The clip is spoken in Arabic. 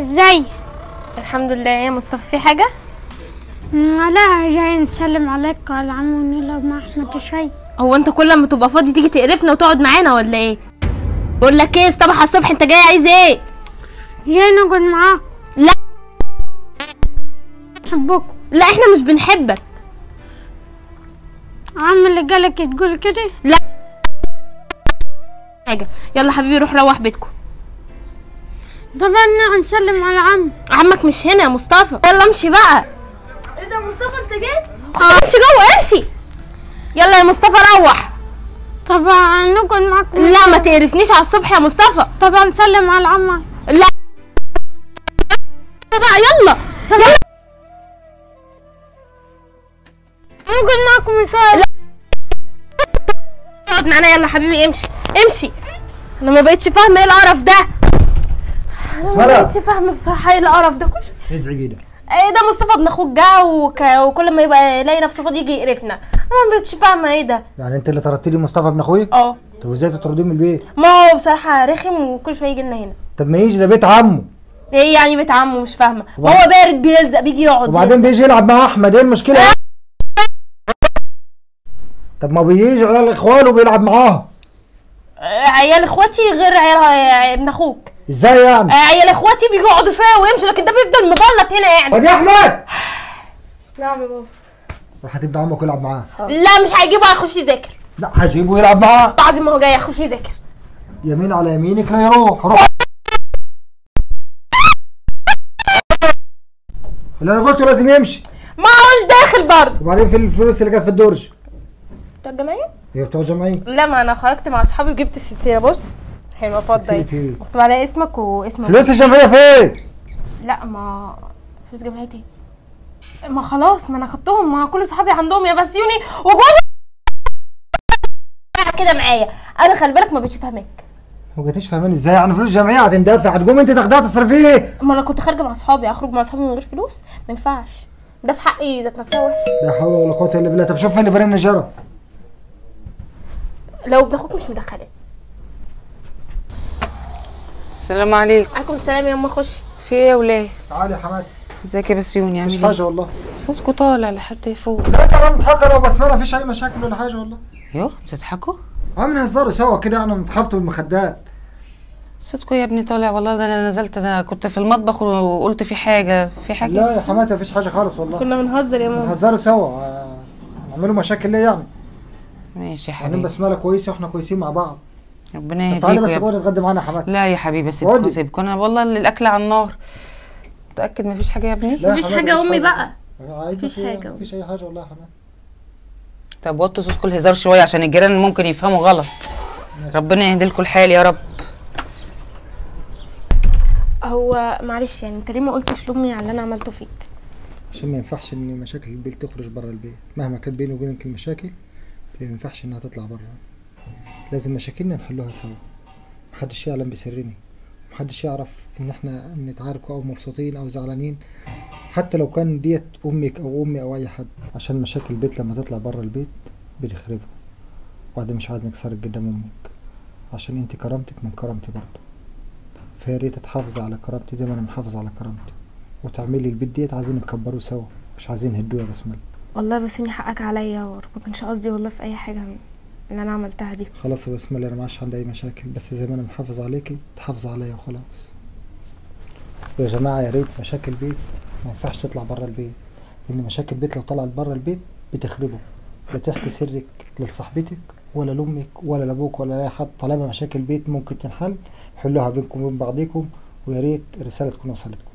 ازاي؟ الحمد لله يا مصطفى. في حاجه؟ لا، جاي نسلم عليك وعلى عمو ونيلة ومع احمد شوي. هو انت كل ما تبقى فاضي تيجي تقرفنا وتقعد معانا ولا ايه؟ بقول لك ايه، اصطبح على الصبح، انت جاي عايز ايه؟ جاي نقعد معاك. لا نحبكم. لا احنا مش بنحبك. عم اللي قالك تقول كده؟ لا حاجه. يلا حبيبي روح بيتكم. طبعا نسلم على عمك مش هنا يا مصطفى. يلا امشي بقى. ايه ده مصطفى انت جيت؟ امشي جوه امشي. يلا يا مصطفى روح. طبعا نقعد معاكم. لا ما تقرفنيش على الصبح يا مصطفى. طبعا نسلم على عمك. لا بقى يلا. يلا نقعد معاكم شويه. اقعد معانا. يلا حبيبي امشي. انا ما بقتش فاهمه ايه القرف ده. انا ما بقتش فاهمه بصراحه ايه القرف ده. كل ازعجي ده ايه ده؟ مصطفى ابن اخوك جه وكل ما يبقى يلاقي نفسه فاضي يجي يقرفنا. انا ما بقتش فاهمه ايه ده. يعني انت اللي طردت لي مصطفى ابن اخويا؟ اه. طب ازاي تطرديه من البيت؟ ما هو بصراحه رخم وكل شويه يجي لنا هنا. طب ما يجي لبيت عمه. ايه يعني بيت عمه؟ مش فاهمه. ما هو بارد بيلزق بيجي يقعد وبعدين بيجي يلعب مع احمد، ايه المشكله؟ طب ما بيجي عيال اخواله بيلعب معاهم. عيال اخواتي غير عيال ابن اخوك. ازاي يعني؟ عيال اخواتي بيجوا يقعدوا شويه ويمشوا، لكن ده بيفضل مبلط هنا يعني. طب يا احمد. نعم يا بابا. راح هتبدا عمك يلعب معاه. لا مش هيجيبه، هيخش يذاكر. لا هجيبه يلعب معاه. العظيم ما هو جاي هيخش يذاكر. يمين على يمينك لا روح. اللي انا قلته لازم يمشي. ما هوش داخل برضه. وبعدين في الفلوس اللي كانت في الدرج. بتوع الجمعيه؟ هي بتوع جمعيه. لا ما انا خرجت مع اصحابي وجبت الستيره. بص حلوه فاضيه اهي، مكتوب عليها اسمك واسم فلوس الجمعيه فين؟ لا ما فلوس جمعيه ايه؟ ما خلاص، ما انا خدتهم، ما كل صحابي عندهم يا بسيوني وجوزي كده معايا. انا خلي بالك ما بقتش فاهمك. ما جيتيش فاهماني ازاي؟ يعني فلوس جمعيه هتندفع، هتقوم انت تاخديها تصرفيه. ما انا كنت خارجه مع اصحابي، اخرج مع اصحابي من غير فلوس ما ينفعش. ده في حقي ذات نفسها وحش. لا حول ولا قوه الا بالله. طب شوف فين اللي برن الجرس. لو ابن اخوك مش مدخلاه. السلام عليكم. عليكم السلام يا اما خش. في ايه يا ولاد؟ تعالي يا حماد. ازيك يا بسيوني؟ عامل مش ايه؟ حاجه والله. صوتكوا طالع لحد فوق. لا طبعا مضحكه لو بسمله، مفيش اي مشاكل ولا حاجه والله. يوه بتضحكوا؟ بنهزروا سوا كده يعني، بنتخبطوا بالمخدات. صوتكوا يا ابني طالع والله. ده انا نزلت، انا كنت في المطبخ وقلت في حاجه لا يا حماتي مفيش حاجه خالص والله. كنا بنهزر يا ماما. بنهزروا سوا. نعملوا مشاكل ليه يعني؟ ماشي يا بعدين حبيبي. بسمله كويسه واحنا كويسين مع بعض. ربنا يهديكوا تعالي بس يا اقعدي ابني. اتغدي معانا يا حماتي. لا يا حبيبي سيبكوا انا والله الاكل على النار. متاكد مفيش حاجه يا ابني؟ لا يا مفيش حماتي، حاجه يا امي بقى. مفيش حاجة. مفيش اي حاجه والله يا حماتي. طب وطوا صوتكوا الهزار شويه عشان الجيران ممكن يفهموا غلط. ربنا يهديلكوا الحال يا رب. هو معلش يعني انت ليه ما قلتش لامي على اللي انا عملته فيك؟ عشان ما ينفعش ان مشاكل البيت تخرج بره البيت، مهما كان بيني وبينك المشاكل ما ينفعش انها تطلع بره. لازم مشاكلنا نحلوها سوا، محدش يعلم بسرنا، محدش يعرف ان احنا نتعاركوا او مبسوطين او زعلانين، حتى لو كان ديت امك او امي او اي حد. عشان مشاكل البيت لما تطلع بره البيت بتخربه. وبعدين مش عايز نكسرك قدام امك، عشان انت كرامتك من كرامتي برضه. فيا ريت تحافظي على كرامتي زي ما انا محافظ على كرامتي، وتعملي البيت ديت عايزين نكبروه سوا، مش عايزين نهدوه يا بسمله. والله بس اني حقك عليا وما كانش قصدي والله في اي حاجه اللي انا عملتها دي. خلاص يا بسمله انا معاش عندي اي مشاكل، بس زي ما انا محافظ عليكي تحافظ عليا وخلاص. يا جماعه يا ريت مشاكل البيت ما ينفعش تطلع بره البيت، لان مشاكل البيت لو طلعت بره البيت بتخربه. لا تحكي سرك لصاحبتك ولا لامك ولا لابوك ولا لاي حد. طالما مشاكل البيت ممكن تنحل، حلوها بينكم وبين بعضيكم، ويا ريت الرساله تكون وصلتكم.